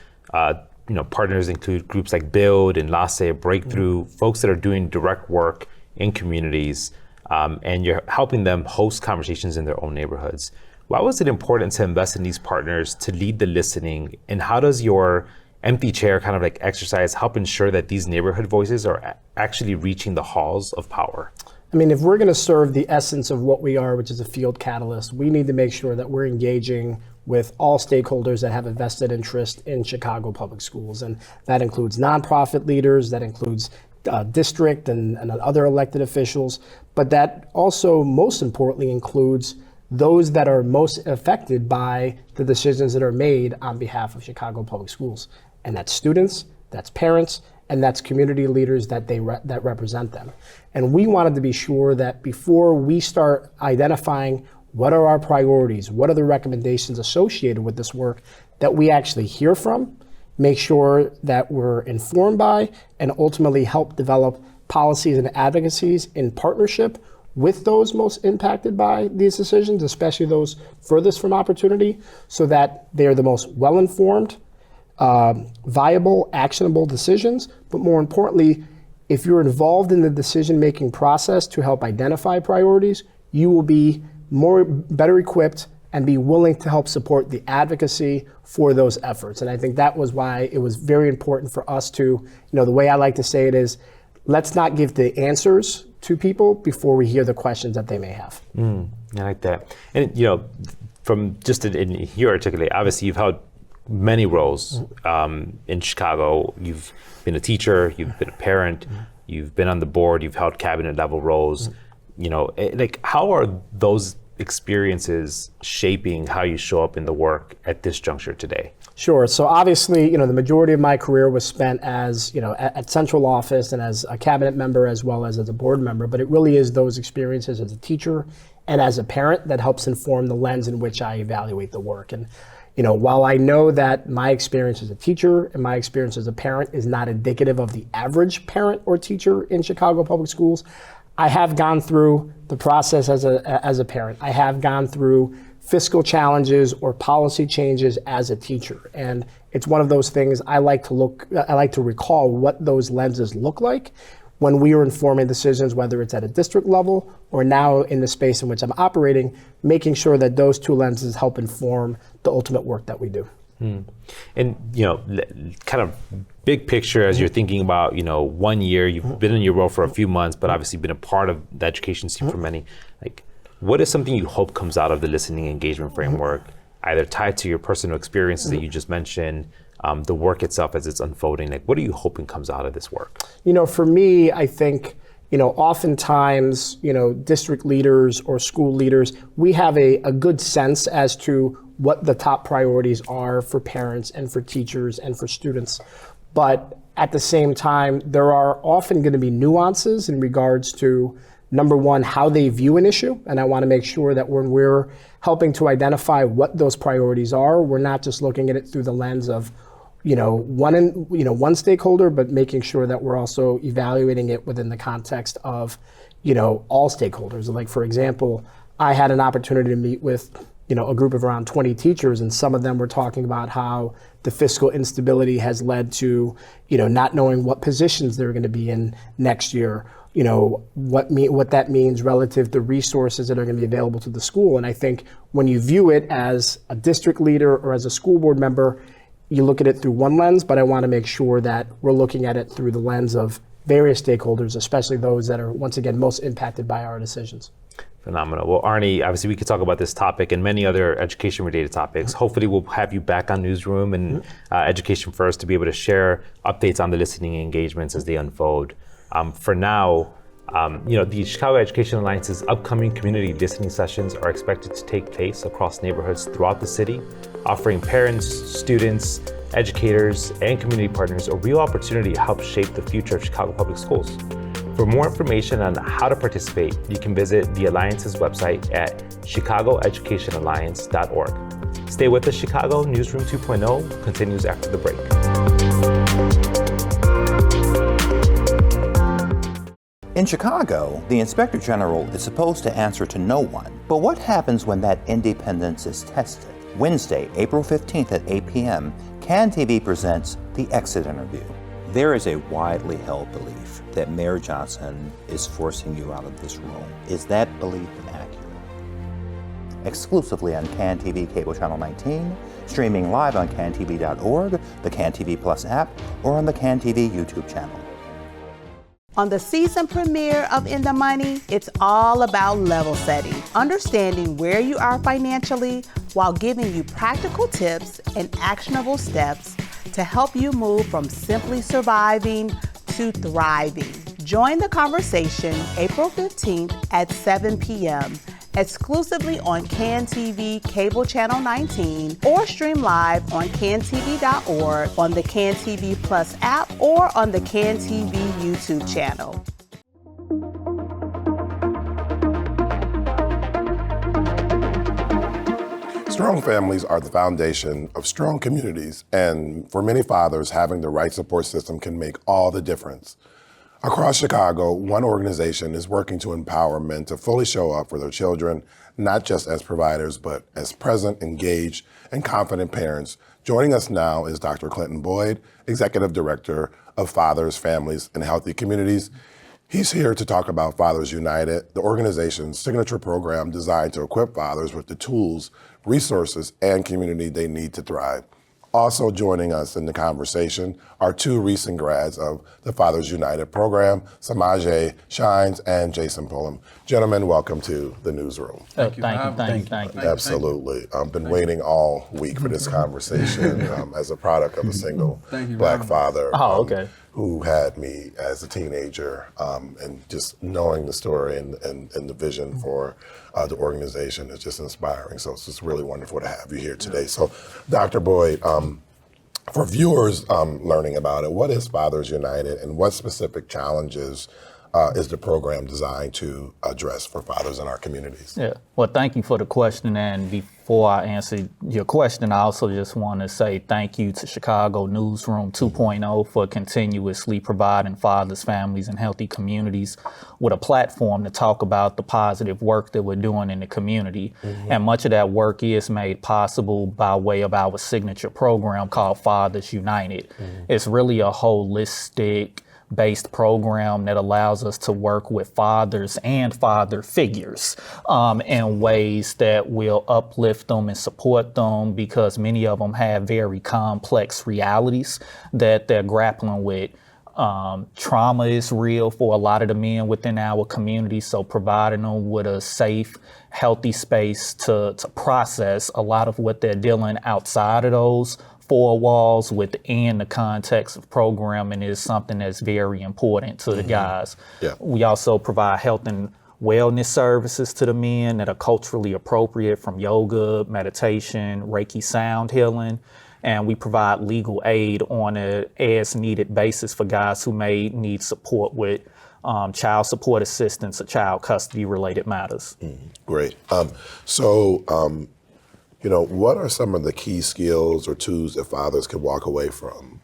Partners include groups like Build and LASE, Breakthrough, folks that are doing direct work in communities, and you're helping them host conversations in their own neighborhoods. Why was it important to invest in these partners to lead the listening, and how does your empty chair kind of like exercise help ensure that these neighborhood voices are actually reaching the halls of power? I mean, if we're going to serve the essence of what we are, which is a field catalyst, we need to make sure that we're engaging with all stakeholders that have a vested interest in Chicago Public Schools. And that includes nonprofit leaders, that includes district and other elected officials, but that also most importantly includes those that are most affected by the decisions that are made on behalf of Chicago Public Schools. And that's students, that's parents, and that's community leaders that that represent them. And we wanted to be sure that before we start identifying what are our priorities, what are the recommendations associated with this work, that we actually hear from, make sure that we're informed by, and ultimately help develop policies and advocacies in partnership with those most impacted by these decisions, especially those furthest from opportunity, so that they're the most well-informed, viable, actionable decisions. But more importantly, if you're involved in the decision-making process to help identify priorities, you will be better equipped and be willing to help support the advocacy for those efforts. And I think that was why it was very important for us to, the way I like to say it is, let's not give the answers to people before we hear the questions that they may have. I like that. And from just in here articulate, obviously you've held many roles in Chicago. You've been a teacher, you've been a parent, you've been on the board, you've held cabinet level roles. How are those experiences shaping how you show up in the work at this juncture today? Sure. So obviously, the majority of my career was spent as, at central office and as a cabinet member as well as a board member. But it really is those experiences as a teacher and as a parent that helps inform the lens in which I evaluate the work. And, while I know that my experience as a teacher and my experience as a parent is not indicative of the average parent or teacher in Chicago Public Schools, I have gone through the process as a parent. I have gone through fiscal challenges or policy changes as a teacher. And it's one of those things I like to recall what those lenses look like when we are informing decisions, whether it's at a district level or now in the space in which I'm operating, making sure that those two lenses help inform the ultimate work that we do. And, kind of big picture as you're thinking about, 1 year, you've been in your role for a few months, but obviously been a part of the education team for many. What is something you hope comes out of the listening engagement framework, either tied to your personal experiences that you just mentioned, the work itself as it's unfolding? What are you hoping comes out of this work? For me, I think oftentimes, district leaders or school leaders, we have a good sense as to what the top priorities are for parents and for teachers and for students. But at the same time, there are often going to be nuances in regards to, number one, how they view an issue. And I want to make sure that when we're helping to identify what those priorities are, we're not just looking at it through the lens of one stakeholder, but making sure that we're also evaluating it within the context of, all stakeholders. Like, for example, I had an opportunity to meet with, a group of around 20 teachers, and some of them were talking about how the fiscal instability has led to, not knowing what positions they're going to be in next year, what that means relative to resources that are going to be available to the school. And I think when you view it as a district leader or as a school board member, you look at it through one lens, but I want to make sure that we're looking at it through the lens of various stakeholders, especially those that are, once again, most impacted by our decisions. Phenomenal. Well, Arnie, obviously we could talk about this topic and many other education-related topics. Hopefully we'll have you back on Newsroom and Education First to be able to share updates on the listening engagements as they unfold. For now, the Chicago Education Alliance's upcoming community listening sessions are expected to take place across neighborhoods throughout the city, offering parents, students, educators, and community partners a real opportunity to help shape the future of Chicago Public Schools. For more information on how to participate, you can visit the Alliance's website at chicagoeducationalliance.org. Stay with us. Chicago Newsroom 2.0 continues after the break. In Chicago, the Inspector General is supposed to answer to no one. But what happens when that independence is tested? Wednesday, April 15th at 8 p.m., CAN TV presents The Exit Interview. There is a widely held belief that Mayor Johnson is forcing you out of this room. Is that belief accurate? Exclusively on CAN TV Cable Channel 19, streaming live on cantv.org, the CAN TV Plus app, or on the CAN TV YouTube channel. On the season premiere of In the Money, it's all about level setting, understanding where you are financially while giving you practical tips and actionable steps to help you move from simply surviving to thriving. Join the conversation April 15th at 7 p.m. exclusively on CAN TV Cable Channel 19 or stream live on cantv.org, on the CAN TV Plus app, or on the CAN TV YouTube channel. Strong families are the foundation of strong communities, and for many fathers, having the right support system can make all the difference. Across Chicago, one organization is working to empower men to fully show up for their children, not just as providers, but as present, engaged, and confident parents. Joining us now is Dr. Clinton Boyd, Executive Director of Fathers, Families, and Healthy Communities. He's here to talk about Fathers United, the organization's signature program designed to equip fathers with the tools, resources, and community they need to thrive. Also joining us in the conversation are two recent grads of the Fathers United program, Samaje Shines and Jason Pullum. Gentlemen, welcome to the Newsroom. Thank you. Absolutely. I've been waiting all week for this conversation as a product of a single Black father. Who had me as a teenager, and just knowing the story and the vision for the organization is just inspiring. So it's just really wonderful to have you here today. So Dr. Boyd, for viewers learning about it, what is Fathers United and what specific challenges is the program designed to address for fathers in our communities? Yeah, well, thank you for the question. And before I answer your question, I also just want to say thank you to Chicago Newsroom 2.0 for continuously providing fathers, families, and healthy communities with a platform to talk about the positive work that we're doing in the community. And much of that work is made possible by way of our signature program called Fathers United. It's really a holistic based program that allows us to work with fathers and father figures in ways that will uplift them and support them, because many of them have very complex realities that they're grappling with. Trauma is real for a lot of the men within our community, so providing them with a safe, healthy space to process a lot of what they're dealing outside of those four walls within the context of programming is something that's very important to the guys. Yeah. We also provide health and wellness services to the men that are culturally appropriate, from yoga, meditation, Reiki sound healing. And we provide legal aid on an as-needed basis for guys who may need support with child support assistance or child custody-related matters. Great. What are some of the key skills or tools that fathers can walk away from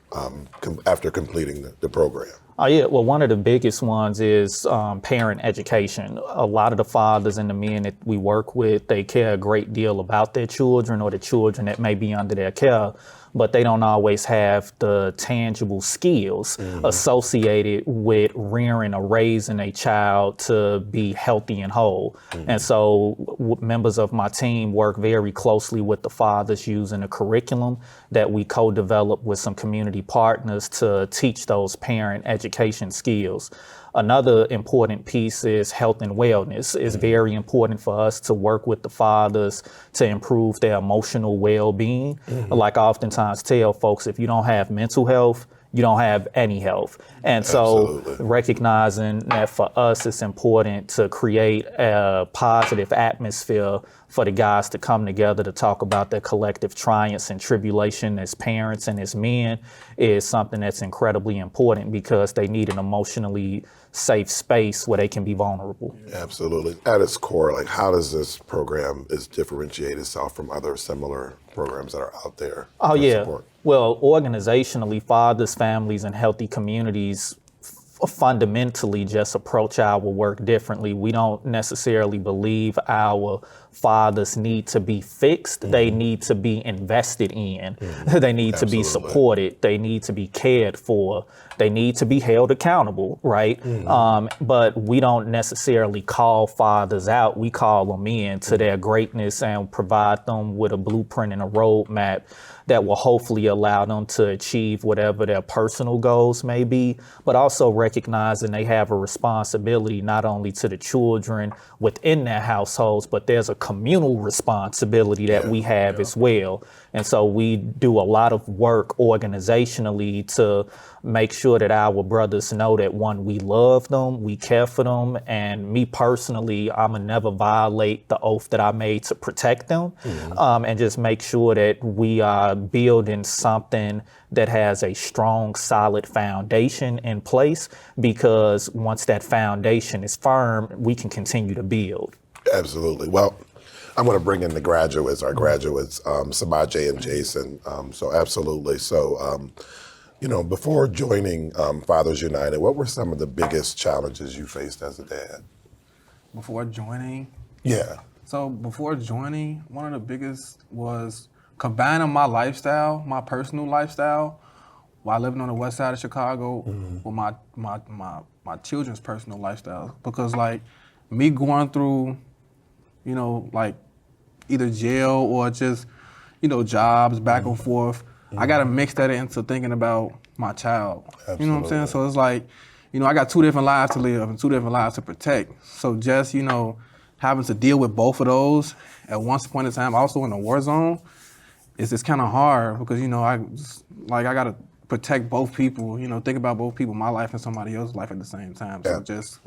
after completing the program? Well, one of the biggest ones is parent education. A lot of the fathers and the men that we work with, they care a great deal about their children or the children that may be under their care, but they don't always have the tangible skills associated with rearing or raising a child to be healthy and whole. And so members of my team work very closely with the fathers using a curriculum that we co-develop with some community partners to teach those parent education skills. Another important piece is health and wellness. It's very important for us to work with the fathers to improve their emotional well-being. Like I oftentimes tell folks, if you don't have mental health, you don't have any health. And so recognizing that for us, it's important to create a positive atmosphere for the guys to come together to talk about their collective triumphs and tribulation as parents and as men is something that's incredibly important, because they need an emotionally safe space where they can be vulnerable. Absolutely. At its core, like, how does this program differentiate itself from other similar programs that are out there? Well, organizationally, fathers, families, and healthy communities fundamentally just approach our work differently. We don't necessarily believe our fathers need to be fixed. They need to be invested in. They need to be supported. They need to be cared for. They need to be held accountable, right? But we don't necessarily call fathers out. We call them in to their greatness and provide them with a blueprint and a roadmap that will hopefully allow them to achieve whatever their personal goals may be, but also recognizing they have a responsibility not only to the children within their households, but there's a communal responsibility that we have as well. And so we do a lot of work organizationally to make sure that our brothers know that, one, we love them, we care for them, and me personally, I'ma never violate the oath that I made to protect them, and just make sure that we are building something that has a strong, solid foundation in place, because once that foundation is firm, we can continue to build. Absolutely. Well, I'm going to bring in our graduates, Samaje and Jason. So absolutely. So, before joining Fathers United, what were some of the biggest challenges you faced as a dad? Before joining? Yeah. So before joining, one of the biggest was combining my lifestyle, my personal lifestyle, while living on the west side of Chicago, with my children's personal lifestyle. Because like me going through, either jail or just, jobs back and forth, I gotta mix that into thinking about my child. Absolutely. You know what I'm saying? So it's like, I got two different lives to live and two different lives to protect. So just, having to deal with both of those at one point in time, also in a war zone, it's kind of hard, because, I gotta protect both people, think about both people, my life and somebody else's life at the same time. So just,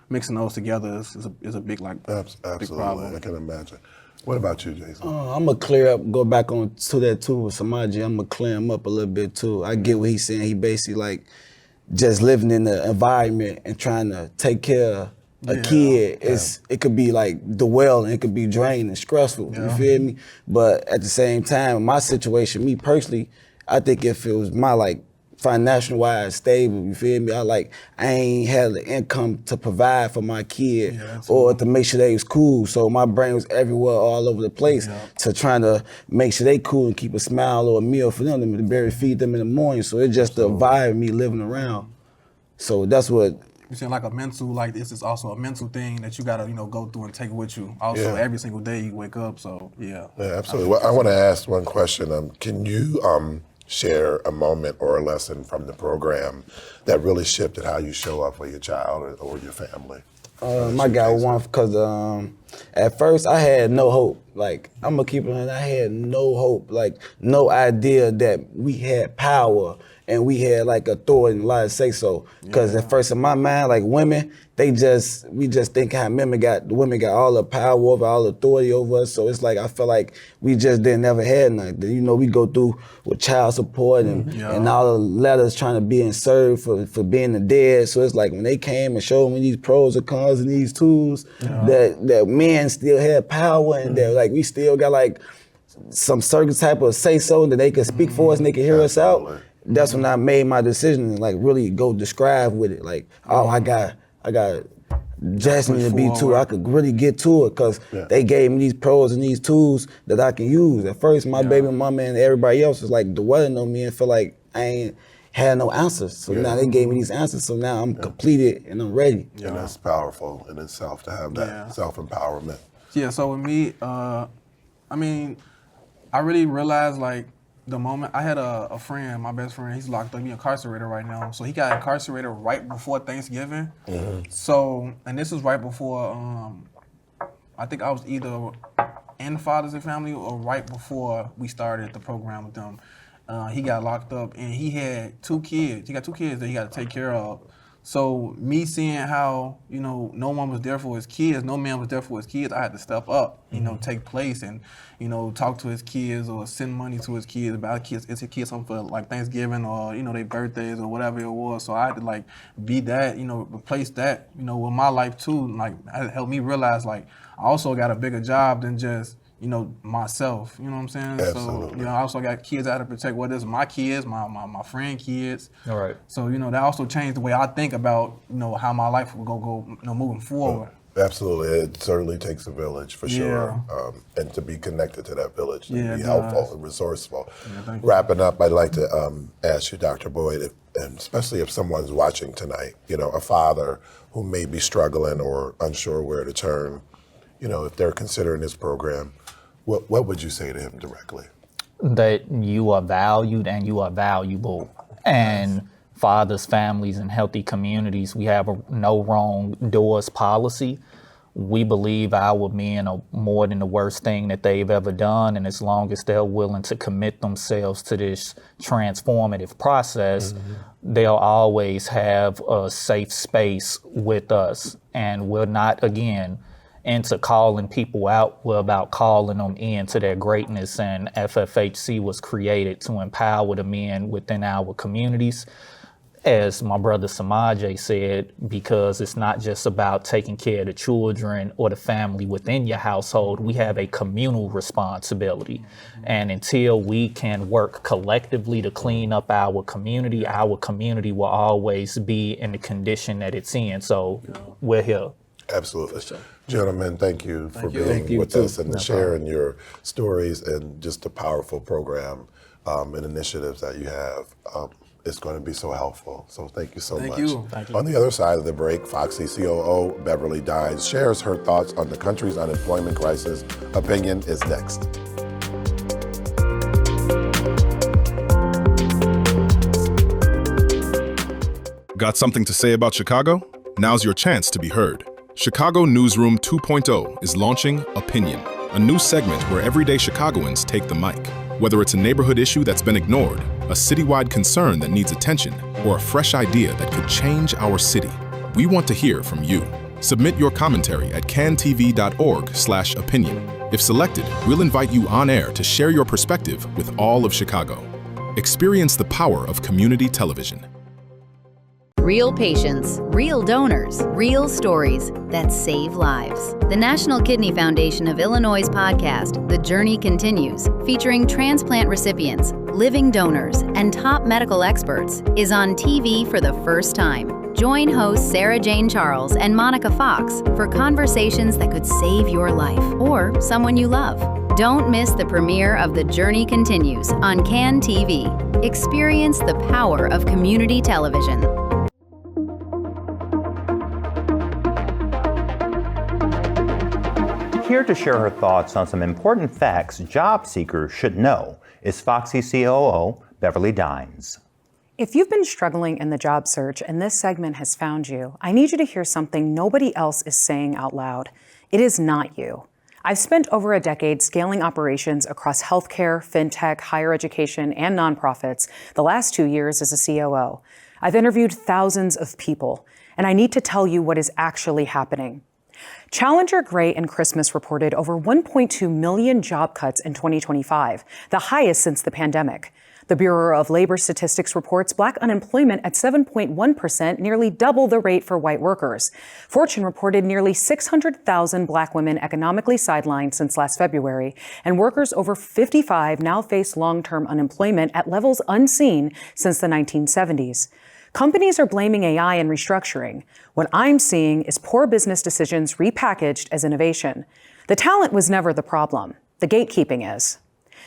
mixing those together is a big, absolutely. big problem. I can imagine. What about you, Jason? I'm going to clear up, go back on to that too with Samaje. I'm going to clear him up a little bit too. I get what he's saying. He basically just living in the environment and trying to take care of a kid. It could be the well, and it could be draining and stressful, you feel me? But at the same time, my situation, me personally, I think if it was my financial wise stable, you feel me? I ain't had the income to provide for my kid or to make sure they was cool. So my brain was everywhere, all over the place, to trying to make sure they cool and keep a smile or a meal for them to barely feed them in the morning. So it's just the vibe of me living around. So that's what. You're saying a mental, this is also a mental thing that you gotta, go through and take with you. Also, every single day you wake up, so Yeah, absolutely. Well, I want to ask one question. Can you share a moment or a lesson from the program that really shifted how you show up for your child or your family? My guy, one, because at first I had no hope. Like, I'm gonna keep it on, I had no hope, like no idea that we had power and we had like authority and a lot of say so. Cause at first in my mind, like women, we just think how the women got all the power over, all the authority over us. So it's like, I feel like we just didn't ever had nothing. You know, we go through with child support and all the letters trying to be served for being the dead. So it's like when they came and showed me these pros and cons and these tools, that men still had power and that like we still got like some certain type of say so that they can speak for us and they can hear us out. That's when I made my decision and like really go describe with it. Like, oh, I got Jackson to be too. I could really get to it because they gave me these pros and these tools that I can use. At first, my baby mama and everybody else was like dwelling on me and feel like I ain't had no answers. So now they gave me these answers. So now I'm completed and I'm ready. And that's powerful in itself to have that self-empowerment. Yeah, so with me, I mean, I really realized like the moment I had a friend, my best friend, he's locked up, he's incarcerated right now. So he got incarcerated right before Thanksgiving. So, and this was right before, I think I was either in Fathers and Family or right before we started the program with them. He got locked up and he had 2 kids. He got 2 kids that he got to take care of. So me seeing how, you know, no one was there for his kids, no man was there for his kids, I had to step up, you know, take place and, you know, talk to his kids or send money to his kids about his kids something for like Thanksgiving or, you know, their birthdays or whatever it was. So I had to like be that, you know, replace that, you know, with my life too. Like it helped me realize like I also got a bigger job than just, you know, myself, you know what I'm saying? Absolutely. So, you know, I also got kids I had to protect, whether it's my kids, my friend kids. All right. So, you know, that also changed the way I think about, you know, how my life will go you know, moving forward. Absolutely, it certainly takes a village for sure, and to be connected to that village, to be helpful and resourceful. Wrapping up, I'd like to ask you, Dr. Boyd, and especially if someone's watching tonight, you know, a father who may be struggling or unsure where to turn, you know, if they're considering this program, what would you say to him directly? That you are valued and you are valuable. And fathers, families, and healthy communities, we have a no wrong doors policy. We believe our men are more than the worst thing that they've ever done. And as long as they're willing to commit themselves to this transformative process, they'll always have a safe space with us. And we're not, again, into calling people out, we're about calling them into their greatness. And FFHC was created to empower the men within our communities. As my brother Samaje said, because it's not just about taking care of the children or the family within your household, we have a communal responsibility. And until we can work collectively to clean up our community will always be in the condition that it's in. So we're here. Absolutely. Gentlemen, thank you for being with us and sharing your stories and just the powerful program and initiatives that you have. It's going to be so helpful. So thank you so much. Thank you. On the other side of the break, Foxy COO Beverly Dines shares her thoughts on the country's unemployment crisis. Opinion is next. Got something to say about Chicago? Now's your chance to be heard. Chicago Newsroom 2.0 is launching Opinion, a new segment where everyday Chicagoans take the mic. Whether it's a neighborhood issue that's been ignored, a citywide concern that needs attention, or a fresh idea that could change our city, we want to hear from you. Submit your commentary at cantv.org/opinion. If selected, we'll invite you on air to share your perspective with all of Chicago. Experience the power of community television. Real patients, real donors, real stories that save lives. The National Kidney Foundation of Illinois' podcast, The Journey Continues, featuring transplant recipients, living donors, and top medical experts, is on TV for the first time. Join hosts Sarah Jane Charles and Monica Fox for conversations that could save your life or someone you love. Don't miss the premiere of The Journey Continues on CAN TV. Experience the power of community television. Here to share her thoughts on some important facts job seekers should know is Foxy COO Beverly Dines. If you've been struggling in the job search and this segment has found you, I need you to hear something nobody else is saying out loud. It is not you. I've spent over a decade scaling operations across healthcare, fintech, higher education, and nonprofits, the last 2 years as a COO. I've interviewed thousands of people, and I need to tell you what is actually happening. Challenger, Gray, and Christmas reported over 1.2 million job cuts in 2025, the highest since the pandemic. The Bureau of Labor Statistics reports Black unemployment at 7.1%, nearly double the rate for white workers. Fortune reported nearly 600,000 Black women economically sidelined since last February, and workers over 55 now face long-term unemployment at levels unseen since the 1970s. Companies are blaming AI and restructuring. What I'm seeing is poor business decisions repackaged as innovation. The talent was never the problem. The gatekeeping is.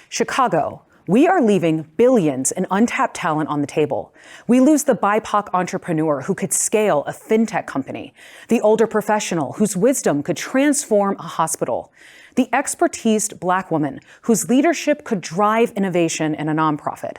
Chicago. We are leaving billions in untapped talent on the table. We lose the BIPOC entrepreneur who could scale a fintech company, the older professional whose wisdom could transform a hospital, the expertised Black woman whose leadership could drive innovation in a nonprofit.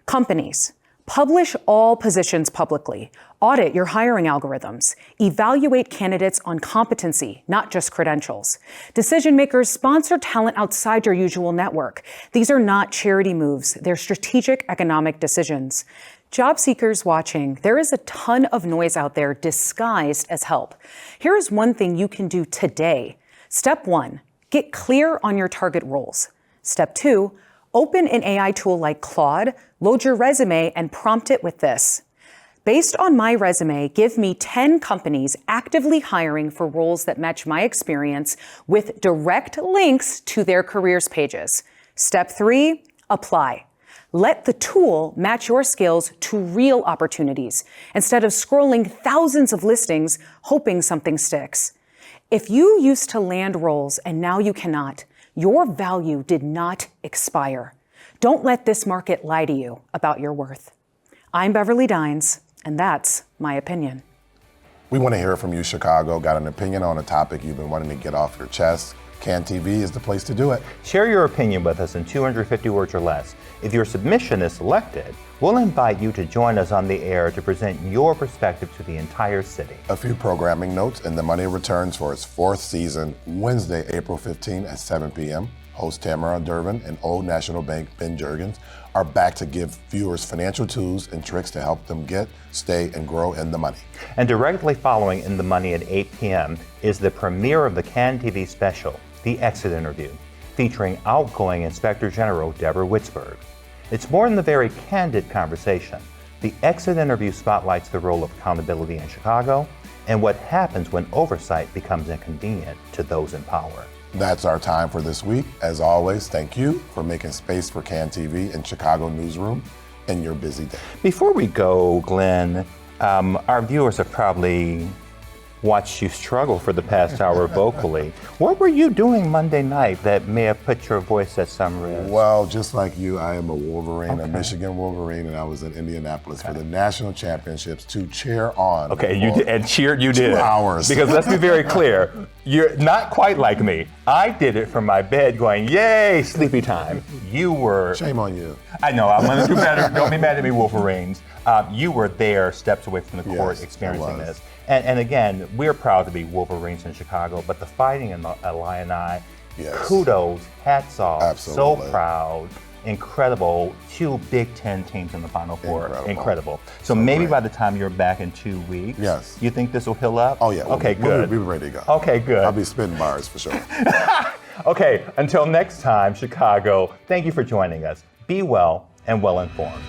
Companies, publish all positions publicly, audit your hiring algorithms, evaluate candidates on competency, not just credentials. Decision makers sponsor talent outside your usual network. These are not charity moves, they're strategic economic decisions. Job seekers watching, there is a ton of noise out there disguised as help. Here is one thing you can do today. Step 1, get clear on your target roles. Step 2, open an AI tool like Claude, load your resume, and prompt it with this. Based on my resume, give me 10 companies actively hiring for roles that match my experience with direct links to their careers pages. Step 3, apply. Let the tool match your skills to real opportunities instead of scrolling thousands of listings hoping something sticks. If you used to land roles and now you cannot, your value did not expire. Don't let this market lie to you about your worth. I'm Beverly Dines, and that's my opinion. We want to hear from you, Chicago. Got an opinion on a topic you've been wanting to get off your chest? Can TV is the place to do it. Share your opinion with us in 250 words or less. If your submission is selected, we'll invite you to join us on the air to present your perspective to the entire city. A few programming notes, and The Money returns for its 4th season, Wednesday, April 15 at 7 p.m. Host Tamara Durbin and Old National Bank Ben Juergens are back to give viewers financial tools and tricks to help them get, stay, and grow in the money. And directly following In the Money at 8 p.m. is the premiere of the Can TV special, The Exit Interview, featuring outgoing Inspector General Deborah Witzberg. It's more than the very candid conversation. The Exit Interview spotlights the role of accountability in Chicago and what happens when oversight becomes inconvenient to those in power. That's our time for this week. As always, thank you for making space for Can TV and Chicago Newsroom in your busy day. Before we go, Glenn, our viewers have probably watched you struggle for the past hour vocally. What were you doing Monday night that may have put your voice at some risk? Well, just like you, I am a Wolverine, a Michigan Wolverine, and I was in Indianapolis for the national championships to cheer on. Okay, you did, and cheered you did. 2 hours. Because let's be very clear, you're not quite like me. I did it from my bed going, yay, sleepy time. You were... Shame on you. I know, I'm gonna do better. Don't be mad at me, Wolverines. You were there, steps away from the court, experiencing this. And again, we're proud to be Wolverines in Chicago, but the fighting in the Illini, kudos, hats off, Absolutely. So proud, incredible. 2 Big Ten teams in the Final Four, incredible. So maybe by the time you're back in 2 weeks, you think this will heal up? Oh yeah. Okay, good. We'll be ready to go. Okay, good. I'll be spitting bars for sure. Okay, until next time, Chicago, thank you for joining us. Be well and well informed.